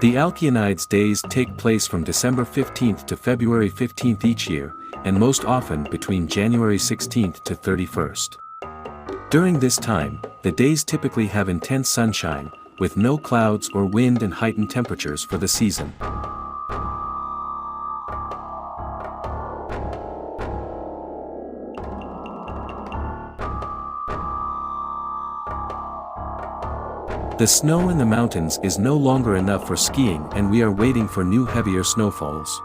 The Alkyonides days take place from December 15th to February 15th each year, and most often between January 16th to 31st. During this time, the days typically have intense sunshine, with no clouds or wind and heightened temperatures for the season. The snow in the mountains is no longer enough for skiing, and we are waiting for new heavier snowfalls.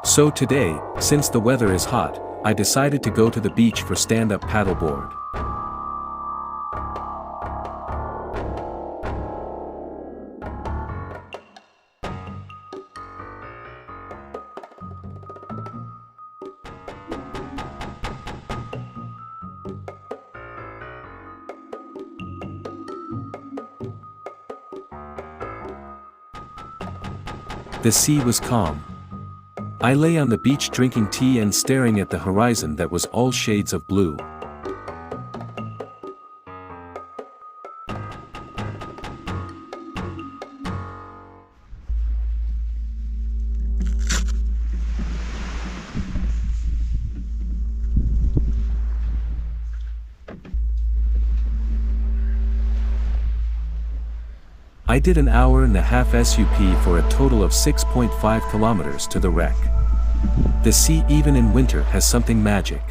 So today, since the weather is hot, I decided to go to the beach for stand-up paddleboard. The sea was calm. I lay on the beach drinking tea and staring at the horizon that was all shades of blue. I did an hour-and-a-half SUP for a total of 6.5 kilometers to the wreck. The sea even in winter has something magic.